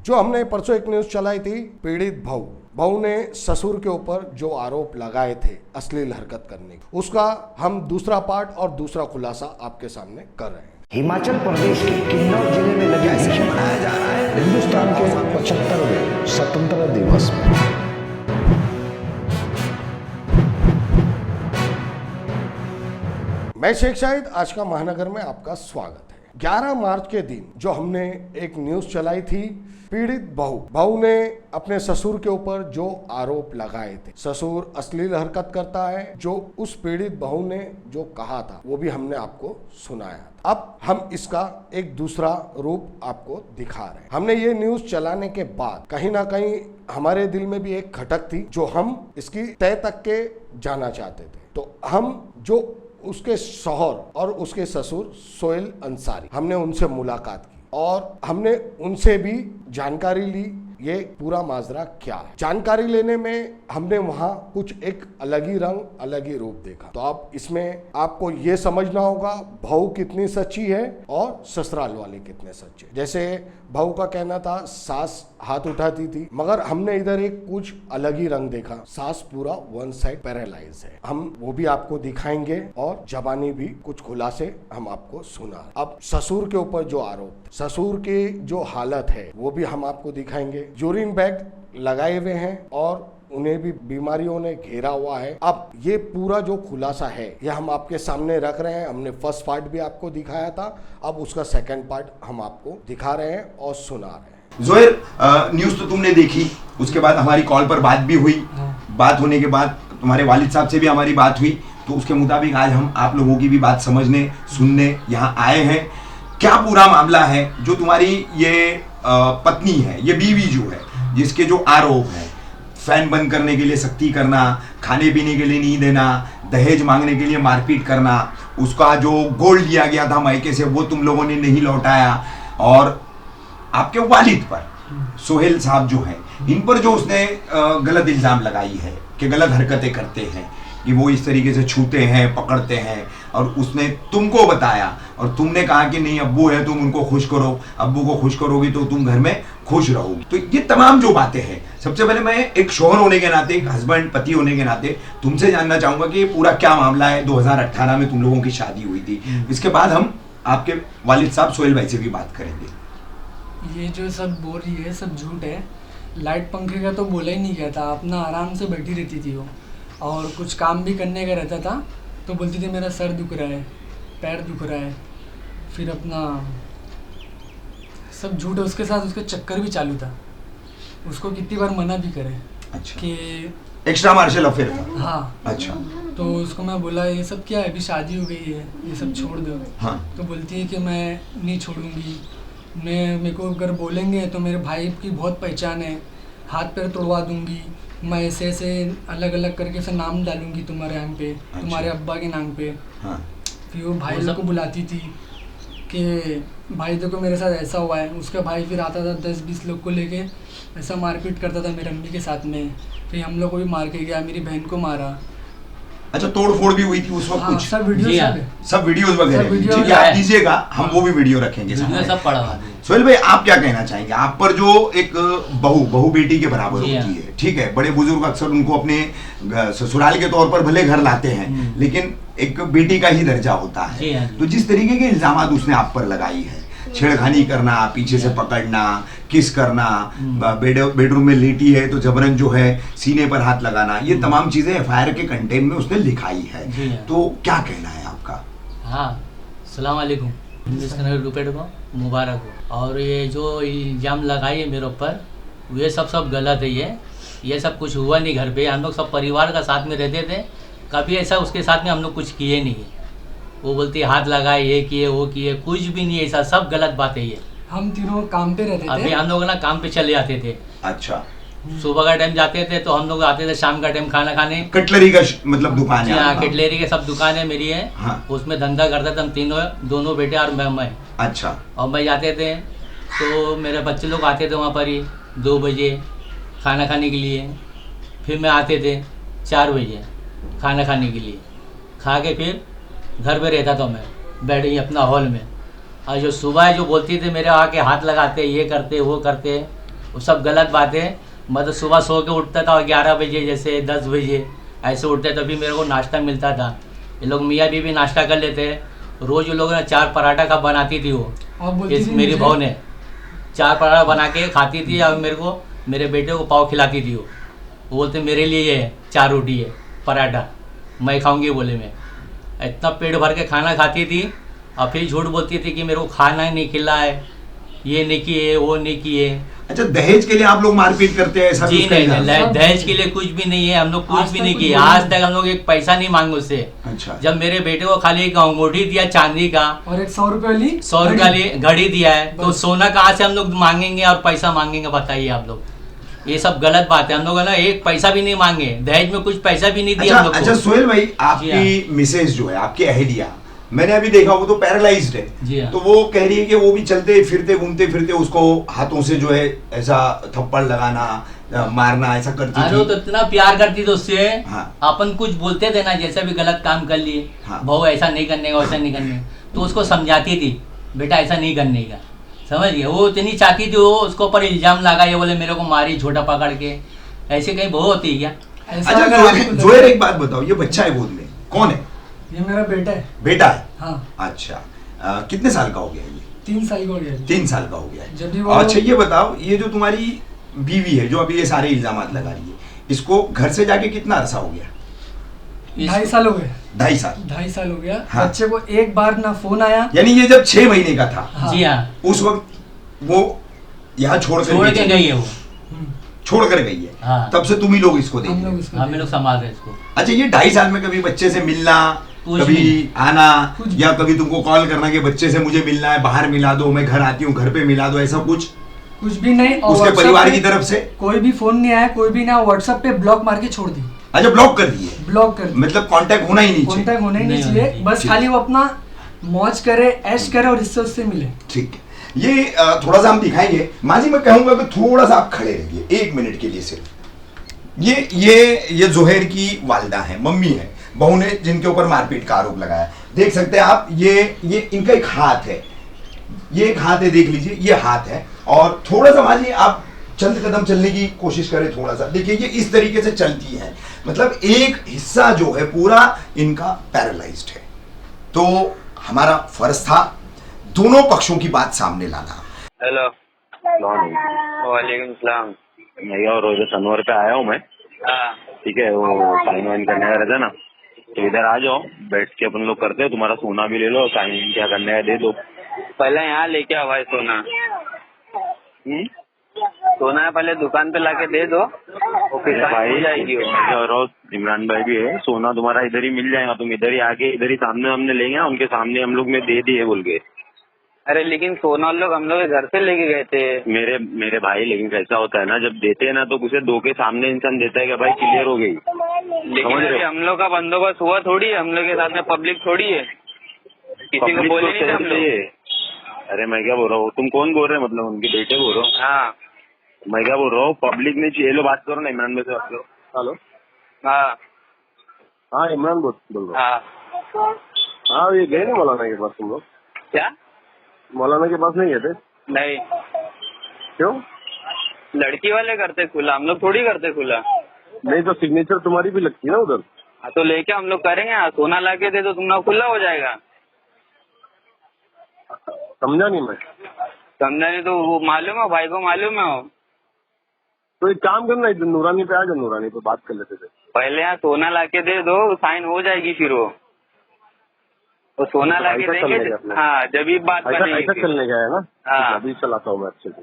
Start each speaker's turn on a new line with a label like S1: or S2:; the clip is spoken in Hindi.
S1: जो हमने परसों एक न्यूज चलाई थी, पीड़ित बहू ने ससुर के ऊपर जो आरोप लगाए थे अश्लील हरकत करने की, उसका हम दूसरा पार्ट और दूसरा खुलासा आपके सामने कर रहे हैं।
S2: हिमाचल प्रदेश के किन्नौर जिले में लगे जश्न मनाया जा रहा है हिंदुस्तान के 75वें स्वतंत्रता दिवस में।
S1: मैं शेख शाहिद, आज का महानगर में आपका स्वागत है। 11 मार्च के दिन जो हमने एक न्यूज चलाई थी, पीड़ित बहू ने अपने ससुर के ऊपर जो आरोप लगाए थे, ससुर अश्लील हरकत करता है, जो उस पीड़ित बहू ने जो कहा था वो भी हमने आपको सुनाया। अब हम इसका एक दूसरा रूप आपको दिखा रहे हैं। हमने ये न्यूज चलाने के बाद कहीं ना कहीं हमारे दिल में भी एक खटक थी, जो हम इसकी तय तक के जाना चाहते थे। तो हम जो उसके शौहर और उसके ससुर सोहेल अंसारी, हमने उनसे मुलाकात की और हमने उनसे भी जानकारी ली ये पूरा माजरा क्या है। जानकारी लेने में हमने वहाँ कुछ एक अलग ही रंग, अलग ही रूप देखा। तो अब इसमें आपको ये समझना होगा बहू कितनी सच्ची है और ससुराल वाले कितने सच्चे। जैसे बहू का कहना था सास हाथ उठाती थी, मगर हमने इधर एक कुछ अलग ही रंग देखा। सास पूरा वन साइड पैरालाइज है। हम वो भी आपको दिखाएंगे और जबानी भी कुछ खुलासे हम आपको सुना। अब ससुर के ऊपर जो आरोप, ससुर की जो हालत है वो भी हम आपको दिखाएंगे। यूरिन बैग लगाए हुए हैं और उन्हें भी बीमारियों ने घेरा हुआ है। अब ये पूरा जो खुलासा है ये हम आपके सामने रख रहे हैं। हमने फर्स्ट पार्ट भी आपको दिखाया था, अब उसका सेकंड पार्ट हम आपको दिखा रहे हैं और सुना रहे हैं।
S3: जोहेल, न्यूज तो तुमने देखी, उसके बाद हमारी कॉल पर बात भी हुई। बात होने के बाद तुम्हारे वालिद साहब से भी हमारी बात हुई, तो उसके मुताबिक आज हम आप लोगों की भी बात समझने सुनने यहाँ आए हैं। क्या पूरा मामला है जो तुम्हारी ये पत्नी है, ये बीवी जो है, जिसके जो आरोप है, फैन बंद करने के लिए सख्ती करना, खाने पीने के लिए नहीं देना, दहेज मांगने के लिए मारपीट करना, उसका जो गोल्ड लिया गया था मायके से वो तुम लोगों ने नहीं लौटाया, और आपके वालिद पर सोहेल साहब जो हैं, इन पर जो उसने गलत इल्जाम लगाई है कि गलत हरकतें करते हैं, कि वो इस तरीके से छूते हैं, पकड़ते हैं, और उसने तुमको बताया और तुमने कहा कि नहीं अब्बू है, तुम उनको खुश करो, अब्बू को खुश करोगी तो तुम घर में खुश रहोगी। तो ये तमाम जो बातें हैं, सबसे पहले मैं एक शौहर होने के नाते, एक हस्बैंड, पति होने के नाते तुमसे जानना चाहूंगा कि ये पूरा क्या मामला है। 2018 में तुम लोगों की शादी हुई थी। इसके बाद हम आपके वालिद साहब सोहेल भाई से भी बात करेंगे।
S4: ये जो सब बोल रही है सब झूठ है। लाइट पंखे का तो बोला ही नहीं गया था, अपना आराम से बैठी रहती थी वो, और कुछ काम भी करने का रहता था तो बोलती थी मेरा सर दुख रहा है, पैर दुख रहा है, फिर अपना सब झूठ है। उसके साथ उसका चक्कर भी चालू था, उसको कितनी बार मना भी करे।
S3: अच्छा,
S4: कि
S3: एक्स्ट्रा मार्शल अफेयर था।
S4: हाँ।
S3: अच्छा,
S4: तो उसको मैं बोला ये सब क्या है, अभी शादी हो गई है, ये सब छोड़ दो।
S3: हाँ।
S4: तो बोलती है कि मैं नहीं छोड़ूंगी, मेरे को अगर बोलेंगे तो मेरे भाई की बहुत पहचान है, हाथ पैर तोड़वा दूंगी, मैं ऐसे ऐसे अलग अलग करके से नाम डालूंगी तुम्हारे नाम पे। अच्छा। तुम्हारे अब्बा के नाम पे। हाँ। फिर वो भाई लोग को बुलाती थी कि भाई देखो मेरे साथ ऐसा हुआ है। उसका भाई फिर आता था 10-20 लोग को लेके, ऐसा मारपीट करता था मेरी अम्मी के साथ में। फिर हम लोग को भी मार के गया, मेरी बहन को मारा। अच्छा,
S3: तोड़ फोड़ भी हुई थी उस वक्त?
S4: हाँ,
S3: कुछ
S4: सब वीडियो
S3: सब वीडियोस वगैरह ठीक है, आप दीजिएगा, हम वो भी वीडियो रखेंगे सब पड़ा। सोहेल भाई, आप क्या कहना चाहेंगे? आप पर जो एक बहू बेटी के बराबर होती है, ठीक है, बड़े बुजुर्ग अक्सर उनको अपने ससुराल के तौर पर भले घर लाते हैं, लेकिन एक बेटी का ही दर्जा होता है। तो जिस तरीके के इल्जामात उसने आप पर लगाई है, छेड़खानी करना, पीछे से पकड़ना, किस करना, बेडरूम में लेटी है तो जबरन जो है सीने पर हाथ लगाना, ये तमाम चीजें एफआईआर के कंटेंट में उसने लिखाई है। तो क्या कहना है आपका?
S5: हाँ, अस्सलाम वालेकुम, रुपये को मुबारक हो। और ये जो इल्ज़ाम लगाई है मेरे ऊपर, ये सब गलत है। ये सब कुछ हुआ नहीं घर पे। हम लोग सब परिवार का साथ में रहते थे, कभी ऐसा उसके साथ में हम लोग कुछ किए नहीं। वो बोलती हाथ लगाए, ये किए वो किए, कुछ भी नहीं, ऐसा सब गलत बात है। ये
S4: हम तीनों काम पे रहते थे।
S5: अभी हम लोग ना काम पे चले जाते थे।
S3: अच्छा,
S5: सुबह का टाइम जाते थे तो हम लोग आते थे शाम का टाइम खाना खाने।
S3: कटलरी का मतलब दुकान है?
S5: हाँ, कटलरी के सब दुकान है मेरी है।
S3: हाँ।
S5: उसमें धंधा करते थे हम तीनों, दोनों बेटे और मैं।
S3: अच्छा।
S5: और मैं जाते थे तो मेरे बच्चे लोग आते थे वहाँ पर ही 2 बजे खाना खाने के लिए। फिर मैं आते थे 4 बजे खाना खाने के लिए, खा के फिर घर पे रहता था मैं, बैठ गई अपना हॉल में। और जो सुबह जो बोलती थी मेरे आके हाथ लगाते, ये करते वो करते, वो सब गलत बात है। मैं तो सुबह सो के उठता था 11 बजे जैसे 10 बजे ऐसे उठते, तभी मेरे को नाश्ता मिलता था। ये लोग मियाँ बीवी नाश्ता कर लेते हैं रोज़। वो लोग ना 4 पराठा का बनाती थी वो,
S4: और बोलती
S5: इस
S4: थी
S5: मेरी
S4: मुझे-
S5: बहू ने 4 पराठा बना के खाती थी और मेरे को मेरे बेटे को पाव खिलाती थी। वो बोलते मेरे लिए ये 4 रोटी है पराठा मैं खाऊंगी, बोले मैं इतना पेट भर के खाना खाती थी। और फिर झूठ बोलती थी कि मेरे को खाना नहीं खिला है, ये नहीं किए वो नहीं किए।
S3: अच्छा, दहेज के लिए आप लोग मारपीट करते हैं ऐसा भी
S5: जी
S3: उसका
S5: नहीं,
S3: इल्जाम है?
S5: नहीं दहेज के लिए कुछ भी नहीं है, हम लोग कुछ
S4: आज
S5: भी
S4: तक
S5: नहीं
S4: कुछ
S5: किए।
S4: बोला
S5: आज
S4: नहीं।
S5: तक हम लोग एक पैसा नहीं मांगे उससे।
S3: अच्छा,
S5: जब मेरे बेटे को खाली एक अंगूठी दिया चांदी का,
S4: और एक 100 रुपये वाली
S5: 100 रुपये वाली घड़ी दिया है, तो
S4: बस।
S5: सोना कहाँ से हम लोग मांगेंगे और पैसा मांगेंगे बताइए आप लोग। ये सब गलत बात है। हम लोग है ना एक पैसा भी नहीं मांगे, दहेज में कुछ पैसा भी नहीं दिया
S3: अच्छा
S5: हम लोग को।
S3: अच्छा सोहेल भाई,
S5: जी हाँ।
S3: आपकी मिसेज जो है, आपकी अहलिया, मैंने अभी देखा वो तो पैरालाइज्ड
S5: जी
S3: है,
S5: हाँ।
S3: तो वो कह रही है कि वो भी चलते फिरते घूमते फिरते उसको हाथों से जो है ऐसा थप्पड़ लगाना मारना ऐसा करती
S5: अरे वो तो
S3: थी।
S5: इतना प्यार करती थी उससे।
S3: हाँ।
S5: अपन कुछ बोलते थे ना, जैसे भी गलत काम कर लिए,
S3: हाँ।
S5: बहू ऐसा नहीं करने का वैसा नहीं करने का, तो उसको समझाती थी बेटा ऐसा नहीं करने का, समझ गए। वो इतनी चाहती थी, वो उसके ऊपर इल्जाम लगा, ये बोले मेरे को मारी झोटा पकड़ के, ऐसे कहीं बहू होती है क्या?
S4: ऐसा
S3: अच्छा
S4: अगर आपको लगे-
S3: जोहेर एक बात बताओ, ये बच्चा है गोद में, कौन है?
S4: ये मेरा बेटा है।
S3: बेटा है?
S4: हाँ,
S3: अच्छा, कितने साल का हो गया ये?
S4: 3 साल का हो गया।
S3: 3 साल का हो गया है।
S4: जब भी वो-
S3: अच्छा ये बताओ, ये जो तुम्हारी बीवी है जो अभी ये सारे इल्जाम लगा रही है, इसको घर से जाके कितना अरसा हो गया?
S4: 2.5 साल हो गए।
S3: 2.5 साल।
S4: 2.5 साल हो गया।
S3: हाँ।
S4: बच्चे को एक बार ना फोन आया।
S3: यानी ये जब 6 महीने का था,
S4: हाँ।
S5: जी हाँ,
S3: उस वक्त वो यहाँ छोड़
S5: छोड़ के गई है वो।
S3: छोड़ कर गई है।
S5: हाँ।
S3: तब से तुम ही लोग इसको देख
S4: हम
S3: रहे
S4: लोग
S3: हो।
S4: इसको
S5: हम लोग संभाल रहे इसको।
S3: अच्छा, ये 2.5 साल में कभी बच्चे से मिलना,
S5: कुछ
S3: कभी
S5: नहीं।
S3: आना,
S4: कुछ
S3: या कभी तुमको कॉल करना कि बच्चे से मुझे मिलना है, बाहर मिला दो, मैं घर आती हूँ, घर पे मिला दो, ऐसा कुछ
S4: कुछ भी नहीं। और
S3: उसके
S4: WhatsApp
S3: परिवार
S4: पे
S3: की तरफ से?
S4: कोई भी फोन नहीं आया, कोई भी ना। व्हाट्सएप पे ब्लॉक मार के छोड़ दी,
S3: अच्छा, ब्लॉक कर दिए,
S4: ब्लॉक कर दी।
S3: मतलब कांटेक्ट होना ही नहीं चाहिए।
S4: कॉन्टेक्ट होने ही नहीं
S5: नहीं होना
S4: चाहिए।
S5: चाहिए।
S4: बस
S3: ठीक।
S4: खाली वो अपना मौज करे, ऐश करे और इससे उससे मिले।
S3: ठीक है, ये थोड़ा सा हम दिखाएंगे। माजी मैं कहूंगा कि थोड़ा सा आप खड़े रहिए 1 मिनट के लिए सिर्फ। ये जोहेर की वालिदा है, मम्मी है, बहू ने जिनके ऊपर मारपीट का आरोप लगाया। देख सकते हैं आप, ये इनका एक हाथ है, ये एक हाथ है, देख लीजिए ये हाथ है। और थोड़ा सा माजी आप चंद कदम चलने की कोशिश करें, थोड़ा सा देखिए, ये इस तरीके से चलती है, मतलब एक हिस्सा जो है पूरा इनका पैरालाइज्ड है। तो हमारा फर्ज था दोनों पक्षों की बात सामने लाना।
S6: हेलो, वालेकुम सलाम।
S7: मैं और रोज अनवर पे आया हूँ मैं,
S6: हाँ,
S7: ठीक है। वो साइन वाइन करने का रहता ना, तो इधर आ जाओ, बैठ के अपन लोग करते हैं। तुम्हारा सोना भी ले लो, साइन क्या करने का दे दो।
S6: पहले यहाँ लेके आओ भाई सोना। सोना पहले दुकान पे लाके दे दो, वो फिर
S7: भाई
S6: हो जाएगी वो।
S7: मैं और रोज इमरान भाई भी है, सोना तुम्हारा इधर ही मिल जाएगा। तुम इधर ही आके इधर ही सामने हमने लेंगे, उनके सामने हम लोग ने दे दिए बोल के।
S6: अरे लेकिन सोना लोग हम लोग के घर से लेके गए थे।
S7: मेरे भाई, लेकिन कैसा होता है ना, जब देते हैं ना तो उसे दो के सामने इंसान देता है कि भाई क्लियर हो गई।
S6: लेकिन
S7: समझ रहे
S6: अभी
S7: हो?
S6: हम लोग का बंदोबस्त हुआ थोड़ी है, हम लोग के साथ में पब्लिक थोड़ी है, किसी को
S7: पब्लिक
S6: बोले
S7: तो
S6: नहीं थे हम लोग।
S7: चाहिए। अरे मैं क्या बोल रहा हूँ, तुम कौन बोल रहे हो, मतलब उनके बेटे बोल रहे हो?
S6: हाँ
S7: मैं क्या बोल रहा हूँ, पब्लिक ने चाहिए। लो बात करो ना, इमरान भाई से बात करो। हेलो,
S6: हाँ
S7: हाँ इमरान बोल रहा
S6: हाँ।
S7: हूँ। हाँ, ये गए ना मौलाना के पास तुम लोग?
S6: क्या?
S7: मौलाना के पास नहीं गए थे?
S6: नहीं,
S7: क्यों?
S6: लड़की वाले करते खुला, हम लोग थोड़ी करते खुला।
S7: नहीं तो सिग्नेचर तुम्हारी भी लगती है ना उधर।
S6: हाँ तो लेके हम लोग करेंगे। हाँ, सोना लाके दे दो, तुम्हारा खुला हो जाएगा।
S7: समझा नहीं मैं।
S6: समझा नहीं तो वो मालूम है, भाई को मालूम है।
S7: तो एक काम करना, इधर नूरानी पे आ जाओ, नूरानी पे बात कर लेते थे।
S6: पहले यहाँ सोना लाके दे दो, साइन हो जाएगी फिर वो सोना लाके
S7: ऐसा चलने का
S6: देंगे।
S7: अपना।
S6: हाँ, जब भी बात
S7: ऐसा
S6: बनेगी फिर।
S7: चलने का है ना?
S6: हाँ।
S7: अभी चलाता हूँ मैं अच्छे से।